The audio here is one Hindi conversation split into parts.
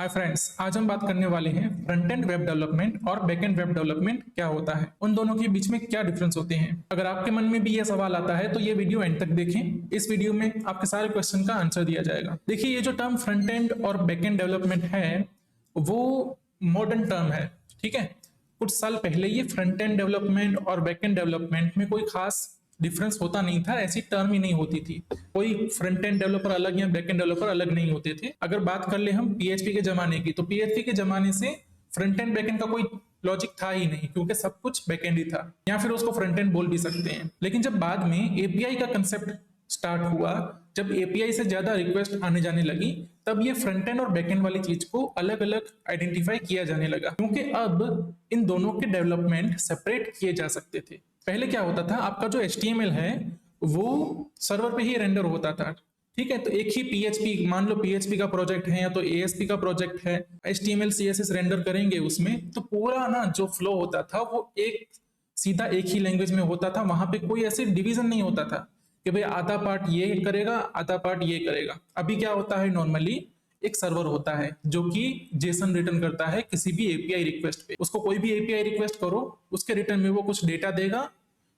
हाय फ्रेंड्स, आज हम बात करने वाले हैं फ्रंट एंड वेब डेवलपमेंट और बैक एंड वेब डेवलपमेंट क्या होता है, उन दोनों के बीच में क्या डिफरेंस होते हैं। अगर आपके मन में भी ये सवाल आता है तो ये वीडियो एंड तक देखें। इस वीडियो में आपके सारे क्वेश्चन का आंसर दिया जाएगा। देखिए, ये जो टर्म फ्रंट एंड और बैक एंड डेवलपमेंट है वो मॉडर्न टर्म है। ठीक है, कुछ साल पहले ये फ्रंट एंड डेवलपमेंट और बैक एंड डेवलपमेंट में कोई खास डिफरेंस होता नहीं था, ऐसी टर्म ही नहीं होती थी। कोई फ्रंट एंड डेवलपर अलग या बैक एंड डेवलपर अलग नहीं होते थे। अगर बात कर ले हम पीएचपी के जमाने की, तो पीएचपी के जमाने से फ्रंट एंड बैक एंड का कोई लॉजिक था ही नहीं, क्योंकि सब कुछ बैक एंड ही था, या फिर उसको फ्रंट एंड बोल भी सकते हैं। लेकिन जब बाद में एपीआई का कंसेप्ट स्टार्ट हुआ, जब एपीआई से ज्यादा रिक्वेस्ट आने जाने लगी, तब ये फ्रंट एंड और बैक एंड वाली चीज को अलग अलग आइडेंटिफाई किया जाने लगा, क्योंकि अब इन दोनों के डेवलपमेंट सेपरेट किए जा सकते थे। पहले क्या होता था, आपका जो HTML है वो सर्वर पे ही रेंडर होता था। ठीक है, तो एक ही पीएचपी, मान लो पीएचपी का प्रोजेक्ट है या तो एएसपी का प्रोजेक्ट है, HTML CSS रेंडर करेंगे उसमें, तो पूरा ना जो फ्लो होता था वो एक सीधा एक ही लैंग्वेज में होता था। वहां पे कोई ऐसे डिवीजन नहीं होता था कि भाई आधा पार्ट ये करेगा आधा पार्ट ये करेगा। अभी क्या होता है, नॉर्मली एक सर्वर होता है जो कि जेसन रिटर्न करता है किसी भी एपीआई रिक्वेस्ट पे। उसको कोई भी एपीआई रिक्वेस्ट करो, उसके रिटर्न में वो कुछ डेटा देगा।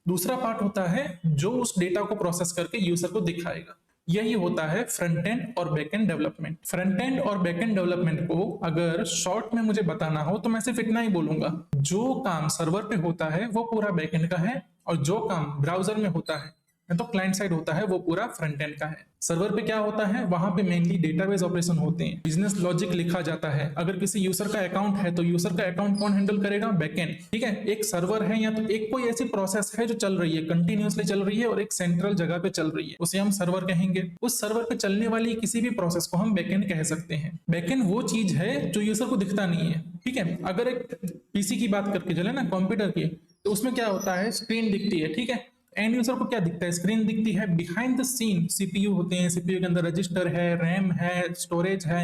दूसरा पार्ट होता है जो उस डेटा को प्रोसेस करके यूजर को दिखाएगा। यही होता है फ्रंट एंड और back and development. Front end और बैक एंड डेवलपमेंट को अगर शॉर्ट में मुझे बताना हो तो मैं सिर्फ इतना ही बोलूंगा, जो काम सर्वर पे होता है वो पूरा बैक एंड का है, और जो काम ब्राउजर में होता है तो क्लाइंट साइड होता है वो पूरा फ्रंट एंड का है। सर्वर पे क्या होता है, वहां पे मेनली डेटाबेस ऑपरेशन होते हैं, बिजनेस लॉजिक लिखा जाता है। अगर किसी यूजर का अकाउंट है तो यूजर का अकाउंट कौन हैंडल करेगा, बैकएंड। ठीक है, एक सर्वर है या तो एक कोई ऐसी प्रोसेस है जो चल रही है, कंटिन्यूअसली चल रही है और एक सेंट्रल जगह पे चल रही है, उसे हम सर्वर कहेंगे। उस सर्वर पे चलने वाली किसी भी प्रोसेस को हम बैकएंड कह सकते हैं। बैकएंड वो चीज है जो यूजर को दिखता नहीं है। ठीक है, अगर एक पीसी की बात करके चले ना, कंप्यूटर की, तो उसमें क्या होता है, स्क्रीन दिखती है। ठीक है, एंड यूजर को क्या दिखता है, स्क्रीन दिखती है। बिहाइंड द सीन सीपीयू होते हैं, सीपीयू के अंदर रजिस्टर है, रैम है, स्टोरेज है,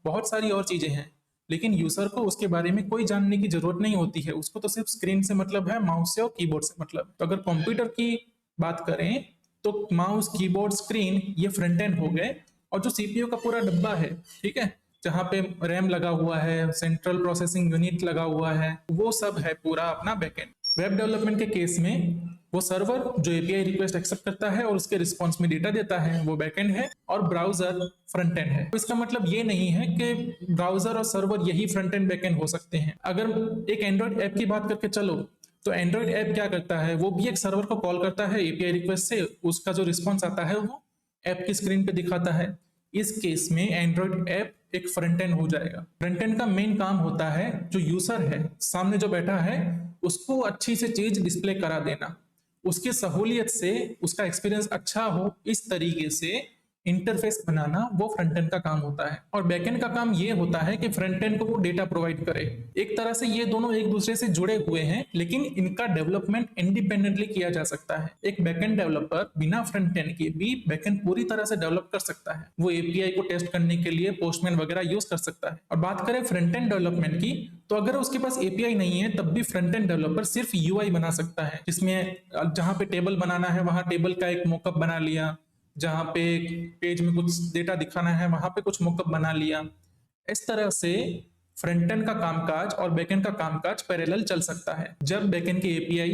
बहुत सारी और चीजें हैं। लेकिन यूजर को उसके बारे में कोई जानने की जरूरत नहीं होती है, उसको तो सिर्फ स्क्रीन से मतलब है, माउस से और कीबोर्ड से मतलब। तो अगर कंप्यूटर की बात करें तो माउस, कीबोर्ड, स्क्रीन ये फ्रंट एंड हो गए, और जो सीपीयू का पूरा डब्बा है, ठीक है, जहां पे रैम लगा हुआ है, सेंट्रल प्रोसेसिंग यूनिट लगा हुआ है, वो सब है पूरा अपना बैकएंड। वेब डेवलपमेंट के केस में वो सर्वर जो एपीआई रिक्वेस्ट एक्सेप्ट करता है और उसके रिस्पॉन्स में डेटा देता है वो बैकएंड है, और ब्राउजर फ्रंट एंड है। तो इसका मतलब ये नहीं है कि ब्राउजर और सर्वर यही फ्रंट एंड बैकएंड हो सकते हैं। अगर एक एंड्रॉइड ऐप की बात करके चलो, तो एंड्रॉइड ऐप क्या करता है, वो भी एक सर्वर को कॉल करता है एपीआई रिक्वेस्ट से, उसका जो रिस्पॉन्स आता है वो ऐप की स्क्रीन पे दिखाता है। इस केस में एंड्रॉइड ऐप एक फ्रंट एंड हो जाएगा। फ्रंट एंड का मेन काम होता है जो यूजर है सामने जो बैठा है उसको अच्छी से चीज डिस्प्ले करा देना, उसकी सहूलियत से उसका एक्सपीरियंस अच्छा हो, इस तरीके से इंटरफेस बनाना वो फ्रंट एंड का काम होता है। और बैक एंड का काम ये होता है कि फ्रंट एंड को वो डेटा प्रोवाइड करे। एक तरह से ये दोनों एक दूसरे से जुड़े हुए हैं, लेकिन इनका डेवलपमेंट इंडिपेंडेंटली किया जा सकता है। एक बैक एंड डेवलपर बिना फ्रंट एंड के भी बैक एंड पूरी तरह से डेवलप कर सकता है। वो एपीआई को टेस्ट करने के लिए पोस्टमैन वगैरह यूज कर सकता है। और बात करें फ्रंट एंड डेवलपमेंट की, तो अगर उसके पास एपीआई नहीं है तब भी फ्रंट एंड डेवलपर सिर्फ यूआई बना सकता है, जिसमें जहां पे टेबल बनाना है वहां टेबल का एक मॉकअप बना लिया, जहां पे पेज में कुछ डेटा दिखाना है वहां पे कुछ मॉकअप बना लिया। इस तरह से फ्रंट एंड का कामकाज और बैक एंड का कामकाज पैरेलल चल सकता है। जब बैक एंड के एपीआई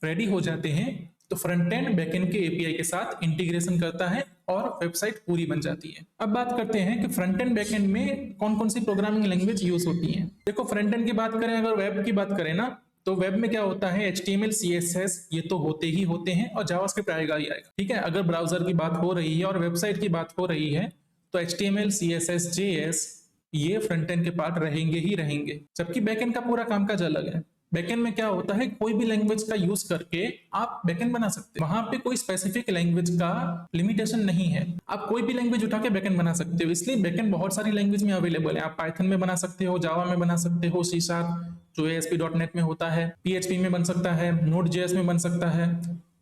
रेडी हो जाते हैं तो फ्रंट एंड बैक एंड के एपीआई के साथ इंटीग्रेशन करता है और वेबसाइट पूरी बन जाती है। अब बात करते हैं कि फ्रंट एंड बैक एंड में कौन कौन सी प्रोग्रामिंग लैंग्वेज यूज होती है। देखो, फ्रंट एंड की बात करें, अगर वेब की बात करें ना, तो वेब में क्या होता है, HTML CSS ये तो होते ही होते हैं, और जावास्क्रिप्ट आएगा ही आएगा। ठीक है, अगर ब्राउजर की बात हो रही है और वेबसाइट की बात हो रही है तो HTML CSS JS ये फ्रंट एंड के पार्ट रहेंगे ही रहेंगे। जबकि बैकएंड का पूरा कामकाज अलग है। बैकएंड में क्या होता है, कोई भी लैंग्वेज का यूज करके आप बैकएंड बना सकते हैं। वहां पे कोई स्पेसिफिक लैंग्वेज का लिमिटेशन नहीं है, आप कोई भी लैंग्वेज उठा के बैकएंड बना सकते हो। इसलिए बैकएंड बहुत सारी लैंग्वेज में अवेलेबल है। आप पाइथन में बना सकते हो, जावा में बना सकते हो, C# जो ASP.NET में होता है, PHP में बन सकता है, Node.js में बन सकता है,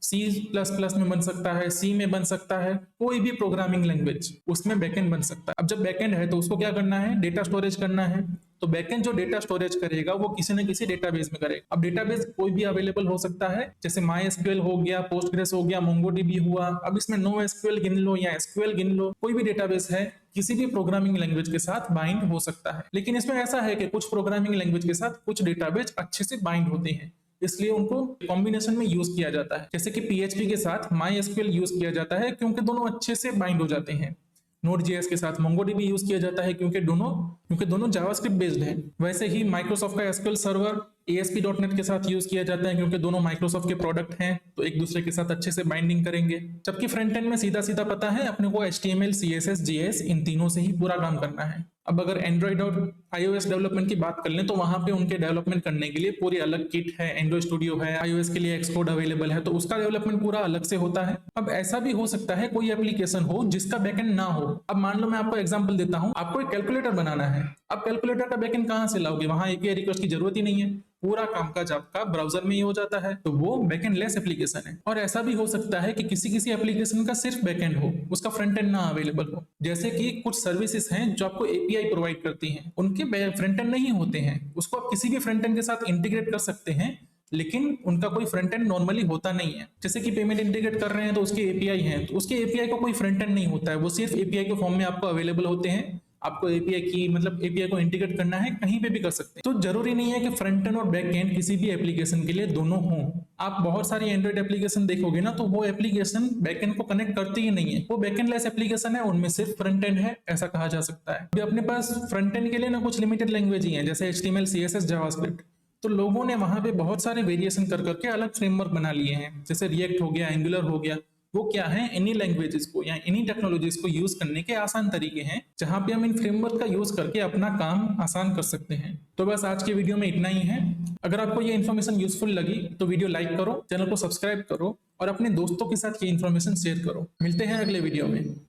C++ में बन सकता है, C में बन सकता है, कोई भी प्रोग्रामिंग लैंग्वेज उसमें बैकएंड बन सकता है। अब जब बैकएंड है तो उसको क्या करना है, डेटा स्टोरेज करना है, तो बैकएंड जो डेटा स्टोरेज करेगा वो किसी न किसी डेटाबेस में करेगा। अब डेटाबेस कोई भी अवेलेबल हो सकता है, जैसे MySQL हो गया, पोस्टग्रेस हो गया, MongoDB हुआ। अब इसमें NoSQL गिन लो या SQL गिन लो, कोई भी डेटाबेस है किसी भी प्रोग्रामिंग लैंग्वेज के साथ बाइंड हो सकता है। लेकिन इसमें ऐसा है कि कुछ प्रोग्रामिंग लैंग्वेज के साथ कुछ डेटाबेस अच्छे से बाइंड होते हैं, इसलिए उनको कॉम्बिनेशन में यूज किया जाता है। जैसे कि PHP के साथ MySQL यूज किया जाता है क्योंकि दोनों अच्छे से बाइंड हो जाते हैं। Node.js के साथ MongoDB यूज किया जाता है क्योंकि दोनों जावास्क्रिप्ट बेस्ड है। वैसे ही माइक्रोसॉफ्ट का SQL सर्वर ASP.NET के साथ यूज किया जाता है क्योंकि दोनों माइक्रोसॉफ्ट के प्रोडक्ट हैं, तो एक दूसरे के साथ अच्छे से बाइंडिंग करेंगे। जबकि फ्रंट एंड में सीधा सीधा पता है अपने को HTML, CSS, JS इन तीनों से ही पूरा काम करना है। अब अगर एंड्रॉइड और iOS डेवलपमेंट की बात कर लें तो वहां पे उनके डेवलपमेंट करने के लिए पूरी अलग किट है, एंड्रॉइड स्टूडियो है, iOS के लिए Xcode अवेलेबल है, तो उसका डेवलपमेंट पूरा अलग से होता है। अब ऐसा भी हो सकता है कोई एप्लीकेशन हो जिसका बैकएंड ना हो। अब मान लो मैं आपको एग्जांपल देता हूं, आपको एक कैलकुलेटर बनाना है। अब कैलकुलेटर का बैकएंड कहां से लाओगे, वहां API रिक्वेस्ट की जरूरत ही नहीं है, पूरा कामकाज आपका ब्राउजर में ही हो जाता है, तो वो बैकएंड लेस एप्लीकेशन है। और ऐसा भी हो सकता है कि किसी एप्लीकेशन का सिर्फ बैकएंड हो, उसका फ्रंट एंड ना अवेलेबल हो। जैसे कि कुछ सर्विसेज हैं जो आपको API प्रोवाइड करती हैं, उनके फ्रंट एंड नहीं होते हैं, उसको आप किसी भी फ्रंट एंड के साथ इंटीग्रेट कर सकते हैं, लेकिन उनका कोई फ्रंट एंड नॉर्मली होता नहीं है। जैसे कि पेमेंट इंटीग्रेट कर रहे हैं तो उसके API हैं, तो उसके API का कोई फ्रंट एंड नहीं होता है, वो सिर्फ API के फॉर्म में आपको अवेलेबल होते हैं। आपको API को इंटीग्रेट करना है, कहीं पे भी कर सकते हैं। तो जरूरी नहीं है कि फ्रंट एंड और बैक एंड किसी भी एप्लीकेशन के लिए दोनों हों। आप बहुत सारी एंड्रॉइड एप्लीकेशन देखोगे ना, तो वो एप्लीकेशन बैक एंड को कनेक्ट करती ही नहीं है, वो बैक एंड लेस एप्लीकेशन है, उनमें सिर्फ फ्रंट एंड है, ऐसा कहा जा सकता है। अभी अपने पास फ्रंट एंड के लिए ना कुछ लिमिटेड लैंग्वेज ही है, जैसे HTML, CSS, जावास्क्रिप्ट। तो लोगों ने वहां पे बहुत सारे वेरिएशन कर करके अलग फ्रेमवर्क बना लिए हैं, जैसे रिएक्ट हो गया, एंगुलर हो गया। वो क्या है, इन्हीं लैंग्वेजेस को या इन्हीं टेक्नोलॉजीज को यूज करने के आसान तरीके हैं, जहां पे हम इन फ्रेमवर्क का यूज करके अपना काम आसान कर सकते हैं। तो बस आज के वीडियो में इतना ही है। अगर आपको ये इन्फॉर्मेशन यूजफुल लगी तो वीडियो लाइक करो, चैनल को सब्सक्राइब करो और अपने दोस्तों के साथ ये इन्फॉर्मेशन शेयर करो। मिलते हैं अगले वीडियो में।